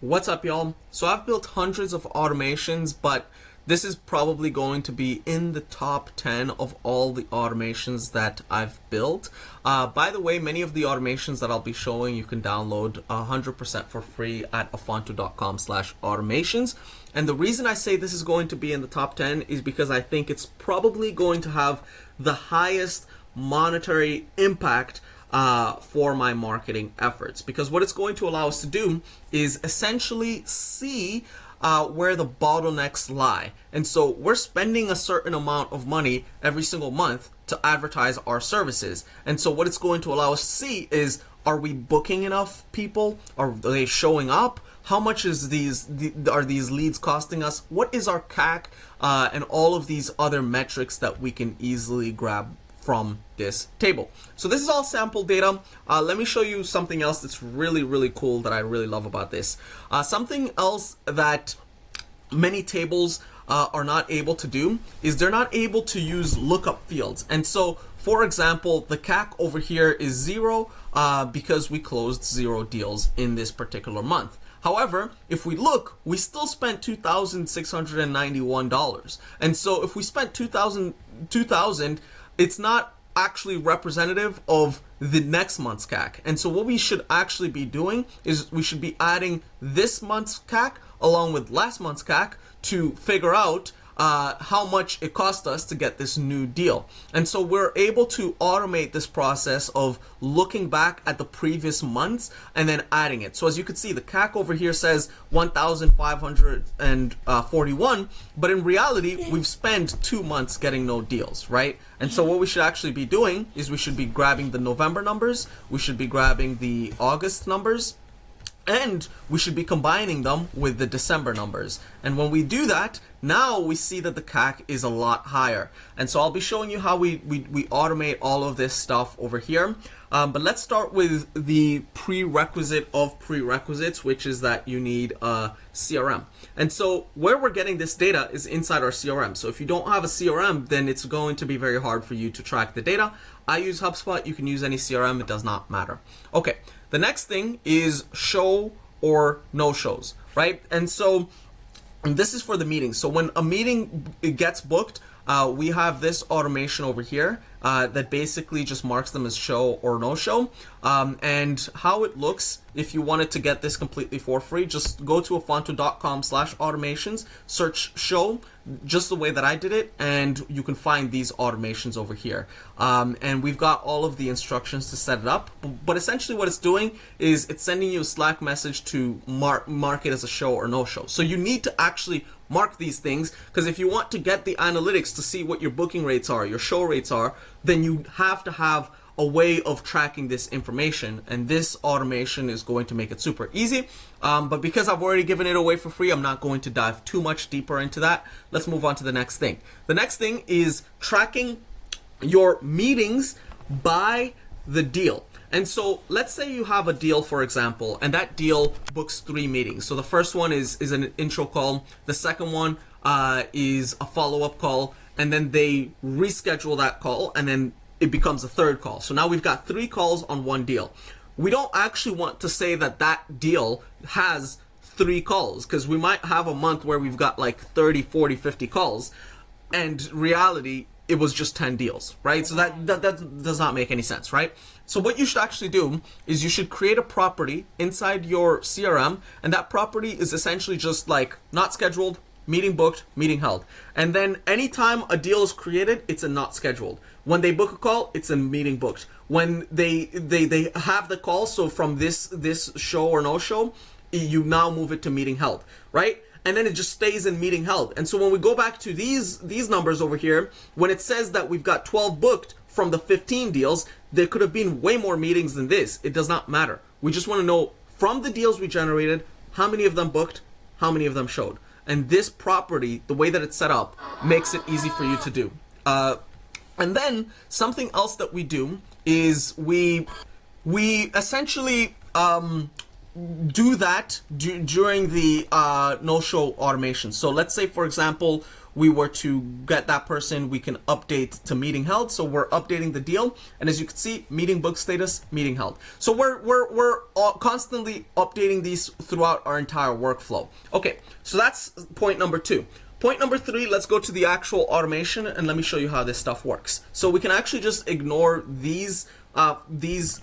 What's up, y'all? So I've built hundreds of automations, but this is probably going to be in the top 10 of all the automations that I've built. By the way, many of the automations that I'll be showing you can download 100% for free at afonto.com/automations. And the reason I say this is going to be in the top 10 is because I think it's probably going to have the highest monetary impact for my marketing efforts, because what it's going to allow us to do is essentially see where the bottlenecks lie. And so we're spending a certain amount of money every single month to advertise our services. And so what it's going to allow us to see is, are we booking enough people? Are they showing up? How much is are these leads costing us? What is our CAC? And all of these other metrics that we can easily grab from this table. So this is all sample data. Let me show you something else that's really, really cool that I really love about this. Something else that many tables are not able to do is they're not able to use lookup fields. And so, for example, the CAC over here is 0 because we closed 0 deals in this particular month. However, if we look, we still spent $2,691. And so if we spent $2,000, it's not actually representative of the next month's CAC. And so what we should actually be doing is we should be adding this month's CAC along with last month's CAC to figure out how much it cost us to get this new deal. And so we're able to automate this process of looking back at the previous months and then adding it. So as you can see, the CAC over here says 1,541, but in reality, we've spent 2 months getting no deals, right? And so what we should actually be doing is we should be grabbing the November numbers, we should be grabbing the August numbers, and we should be combining them with the December numbers. And when we do that, now we see that the CAC is a lot higher. And so I'll be showing you how we automate all of this stuff over here. But let's start with the prerequisite of prerequisites, which is that you need a CRM. And so where we're getting this data is inside our CRM. So if you don't have a CRM, then it's going to be very hard for you to track the data. I use HubSpot. You can use any CRM. It does not matter. Okay. The next thing is show or no shows, right? And so this is for the meeting. So when a meeting gets booked, we have this automation over here that basically just marks them as show or no show. And how it looks, if you wanted to get this completely for free, just go to afonto.com/automations, search show, just the way that I did it, and you can find these automations over here. And we've got all of the instructions to set it up. But essentially what it's doing is it's sending you a Slack message to mark it as a show or no show. So you need to actually mark these things, because if you want to get the analytics to see what your booking rates are, your show rates are, then you have to have a way of tracking this information, and this automation is going to make it super easy. But because I've already given it away for free, I'm not going to dive too much deeper into that. Let's move on to the next thing. The next thing is tracking your meetings by the deal. And so let's say you have a deal, for example, and that deal books 3 meetings. So the first one is an intro call. The second one is a follow-up call, and then they reschedule that call, and then it becomes a third call. So now we've got 3 calls on one deal. We don't actually want to say that that deal has 3 calls, because we might have a month where we've got like 30, 40, 50 calls, and reality, it was just 10 deals, right? So that does not make any sense, right? So what you should actually do is you should create a property inside your CRM, and that property is essentially just like not scheduled, meeting booked, meeting held. And then anytime a deal is created, it's a not scheduled. When they book a call, it's a meeting booked. When they have the call, so from this show or no show, you now move it to meeting held, right? And then it just stays in meeting held. And so when we go back to these numbers over here, when it says that we've got 12 booked from the 15 deals, there could have been way more meetings than this. It does not matter. We just want to know from the deals we generated, how many of them booked, how many of them showed. And this property, the way that it's set up, makes it easy for you to do. And then something else that we do is we essentially do that during the no-show automation. So let's say, for example, we were to get that person, we can update to meeting held. So we're updating the deal, and as you can see, meeting book status, meeting held. So we're constantly updating these throughout our entire workflow. Okay, so that's point number 2. Point number 3, let's go to the actual automation, and let me show you how this stuff works. So we can actually just ignore these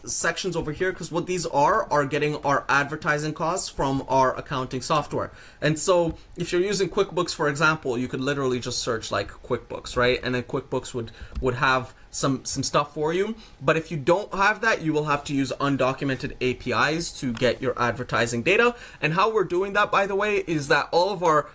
sections over here, because what these are getting our advertising costs from our accounting software. And so if you're using QuickBooks, for example, you could literally just search like QuickBooks, right? And then QuickBooks would have some stuff for you. But if you don't have that, you will have to use undocumented APIs to get your advertising data. And how we're doing that, by the way, is that all of our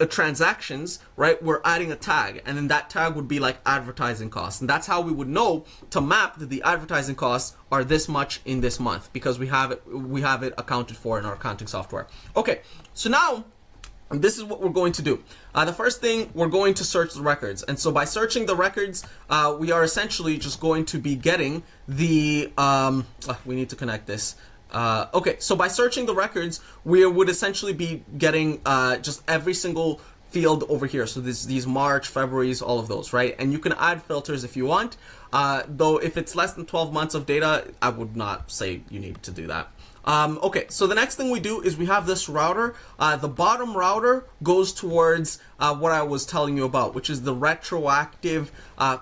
transactions, right, we're adding a tag, and then that tag would be like advertising costs, and that's how we would know to map that the advertising costs are this much in this month, because we have it accounted for in our accounting software. Okay, so now this is what we're going to do. The first thing, we're going to search the records, and so by searching the records, we are essentially just going to be getting the we need to connect this. Okay, so by searching the records, we would essentially be getting just every single field over here. So these March, February's, all of those, right? And you can add filters if you want. Though if it's less than 12 months of data, I would not say you need to do that. Okay, so the next thing we do is we have this router. The bottom router goes towards what I was telling you about, which is the retroactive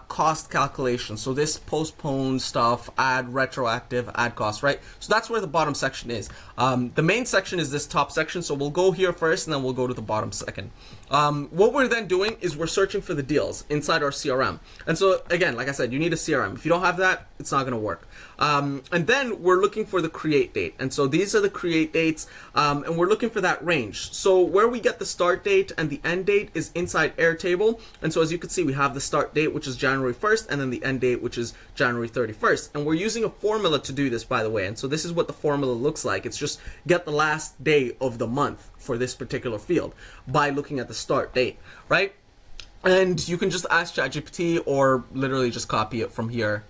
cost calculation. So this postponed stuff, add retroactive, add cost, right? So that's where the bottom section is. The main section is this top section, so we'll go here first and then we'll go to the bottom second. What we're then doing is we're searching for the deals inside our CRM. And so again, like I said, you need a CRM. If you don't have that, it's not going to work. And then we're looking for the create date. And so these are the create dates, and we're looking for that range. So where we get the start date and the end date is inside Airtable. And so as you can see, we have the start date, which is January 1st, and then the end date, which is January 31st. And we're using a formula to do this, by the way. And so this is what the formula looks like. It's just get the last day of the month for this particular field by looking at the start date, right? And you can just ask ChatGPT or literally just copy it from here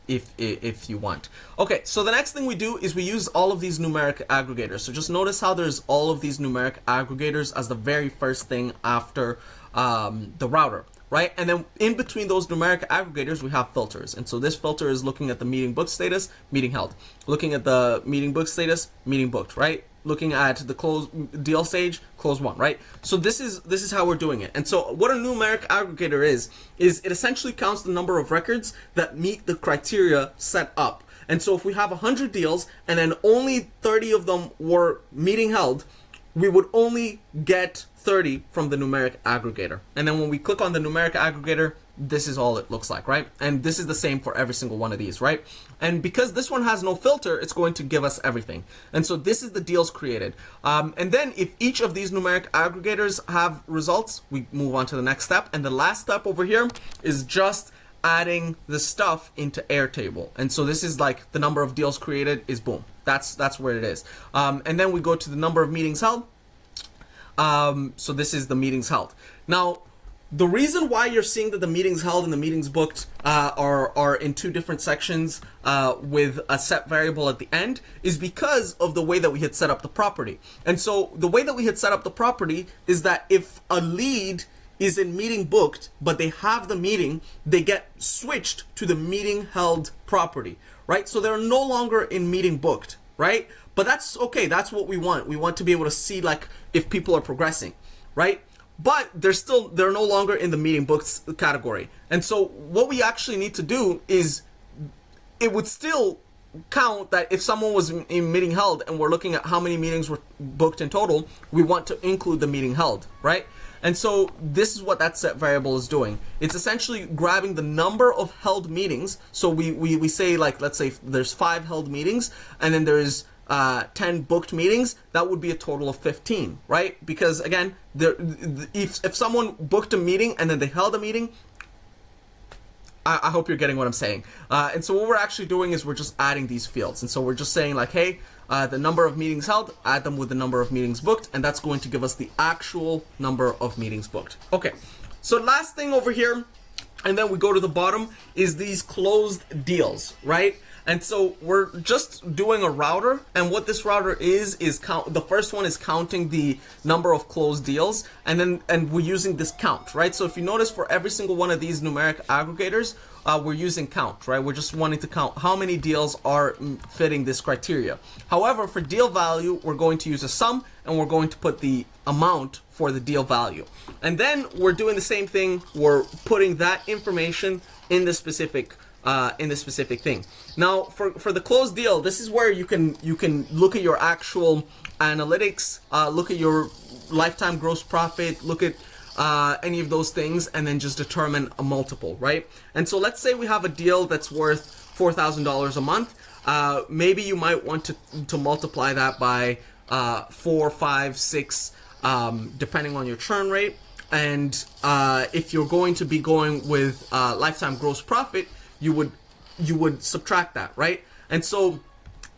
if you want. Okay, so the next thing we do is we use all of these numeric aggregators. So just notice how there's all of these numeric aggregators as the very first thing after the router, right? And then in between those numeric aggregators, we have filters. And so this filter is looking at the meeting book status, meeting held. Looking at the meeting book status, meeting booked, right? Looking at the close deal stage, close one, right? So this is how we're doing it. And so what a numeric aggregator is it essentially counts the number of records that meet the criteria set up. And so if we have 100 deals and then only 30 of them were meeting held, we would only get 30 from the numeric aggregator. And then when we click on the numeric aggregator, this is all it looks like, right? And this is the same for every single one of these, right? And because this one has no filter, it's going to give us everything. And so this is the deals created. And then if each of these numeric aggregators have results, we move on to the next step. And the last step over here is just adding the stuff into Airtable. And so this is like the number of deals created is boom. That's where it is. And then we go to the number of meetings held. So this is the meetings held. Now, the reason why you're seeing that the meetings held and the meetings booked are in two different sections with a set variable at the end is because of the way that we had set up the property. And so the way that we had set up the property is that if a lead is in meeting booked, but they have the meeting, they get switched to the meeting held property, right? So they're no longer in meeting booked, right? But that's okay. That's what we want. We want to be able to see like if people are progressing, right? But they're no longer in the meeting books category. And so what we actually need to do is it would still count that if someone was in meeting held and we're looking at how many meetings were booked in total, we want to include the meeting held, right? And so this is what that set variable is doing. It's essentially grabbing the number of held meetings. So we say, like, let's say there's 5 held meetings and then there's 10 booked meetings, that would be a total of 15, right? Because again, if someone booked a meeting and then they held a meeting, I hope you're getting what I'm saying. And so what we're actually doing is we're just adding these fields. And so we're just saying like, hey, the number of meetings held, add them with the number of meetings booked, and that's going to give us the actual number of meetings booked. Okay, so last thing over here, And then we go to the bottom is these closed deals, right? And so we're just doing a router, and what this router is count. The first one is counting the number of closed deals, and we're using this count, right? So if you notice, for every single one of these numeric aggregators, we're using count, right? We're just wanting to count how many deals are fitting this criteria. However, for deal value, we're going to use a sum, and we're going to put the amount for the deal value. And then we're doing the same thing. We're putting that information in the specific thing. Now, for the closed deal, this is where you can look at your actual analytics, look at your lifetime gross profit, look at any of those things, and then just determine a multiple, right? And so let's say we have a deal that's worth $4,000 a month. Maybe you might want to multiply that by 4, 5, 6, depending on your churn rate. And if you're going to be going with lifetime gross profit, you would subtract that, right? And so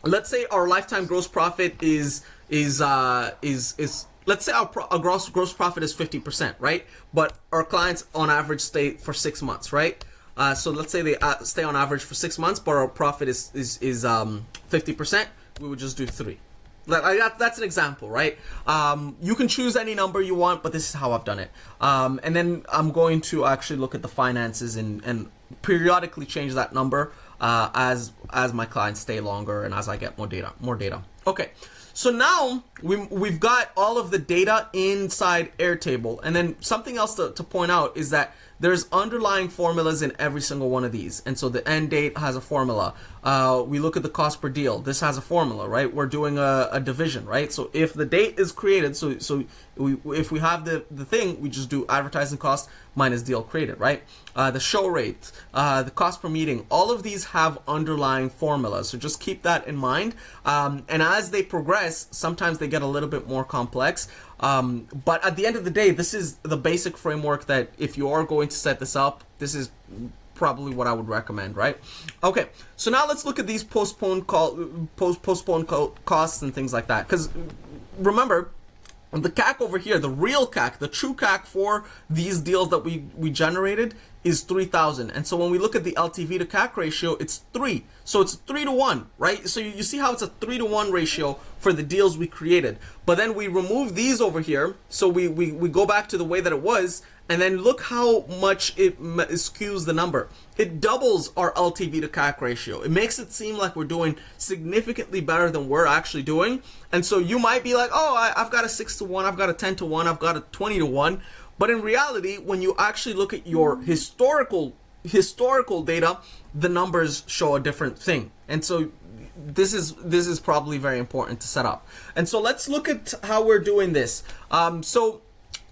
let's say our lifetime gross profit is let's say our gross profit is 50%, right? But our clients on average stay for 6 months, right? So let's say they stay on average for 6 months, but our profit is 50%. We would just do 3. That's an example, right? You can choose any number you want, but this is how I've done it. And then I'm going to actually look at the finances and periodically change that number as my clients stay longer and as I get more data. Okay, so now we've got all of the data inside Airtable, and then something else to point out is that there's underlying formulas in every single one of these. And so the end date has a formula. We look at the cost per deal. This has a formula, right? We're doing a division, right? So if the date is created, if we have the thing, we just do advertising cost minus deal created, right? The show rate, the cost per meeting, all of these have underlying formulas. So just keep that in mind. And as they progress, sometimes they get a little bit more complex. But at the end of the day, this is the basic framework that if you are going to set this up, this is probably what I would recommend, right? Okay, so now let's look at these postponed costs and things like that. Because remember, the CAC over here, the real CAC, the true CAC for these deals that we generated is 3,000. And so when we look at the LTV to CAC ratio, it's 3. So it's 3 to 1, right? So you see how it's a 3 to 1 ratio for the deals we created. But then we remove these over here. So we go back to the way that it was. And then look how much it skews the number. It doubles our LTV to CAC ratio. It makes it seem like we're doing significantly better than we're actually doing. And so you might be like, oh, I've got a 6 to 1, I've got a 10 to 1, I've got a 20 to 1. But in reality, when you actually look at your historical data, the numbers show a different thing. And so this is probably very important to set up. And so let's look at how we're doing this. So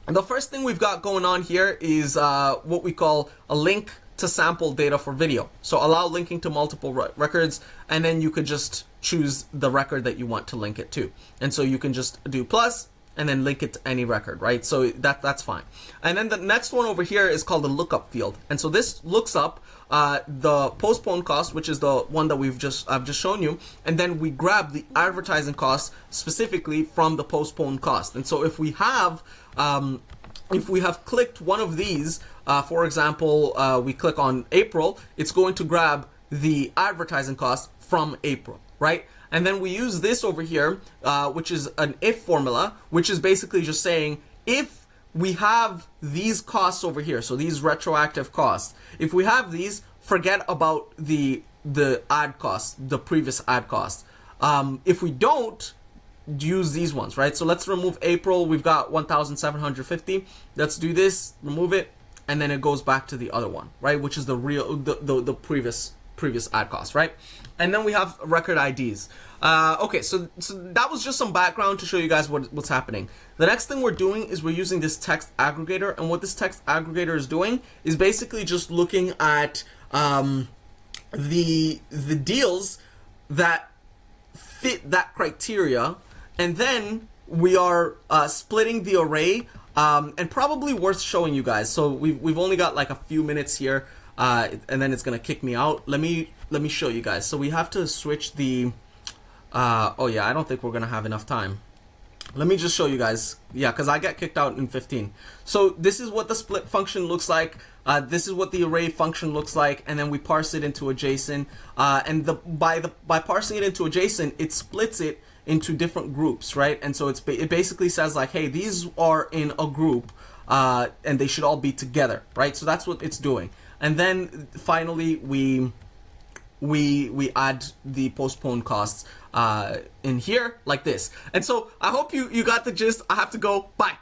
the first thing we've got going on here is what we call a link to sample data for video. So allow linking to multiple records, and then you could just choose the record that you want to link it to. And so you can just do plus and then link it to any record, right? So that's fine. And then the next one over here is called the lookup field. And so this looks up the postponed cost, which is the one that I've just shown you, and then we grab the advertising cost specifically from the postponed cost. And so if we have clicked one of these, for example, we click on April, it's going to grab the advertising cost from April, right? And then we use this over here, which is an if formula, which is basically just saying if we have these costs over here, so these retroactive costs, if we have these, forget about the ad cost, the previous ad cost. If we don't, use these ones, right? So let's remove April. We've got 1,750. Let's do this, remove it, and then it goes back to the other one, right? Which is the real, the previous ad cost, right? And then we have record IDs. Okay, so that was just some background to show you guys what's happening. The next thing we're doing is we're using this text aggregator, and what this text aggregator is doing is basically just looking at the deals that fit that criteria, and then we are splitting the array, and probably worth showing you guys. So we've only got like a few minutes here, and then it's gonna kick me out. Let me show you guys. So we have to switch the. Oh yeah, I don't think we're gonna have enough time. Let me just show you guys. Yeah, because I got kicked out in 15. So this is what the split function looks like. This is what the array function looks like, and then we parse it into a JSON. And by parsing it into a JSON, it splits it into different groups, right? And so it basically says like, hey, these are in a group, and they should all be together, right? So that's what it's doing. And then finally we add the postponed costs in here like this. And so I hope you got the gist. I have to go. Bye.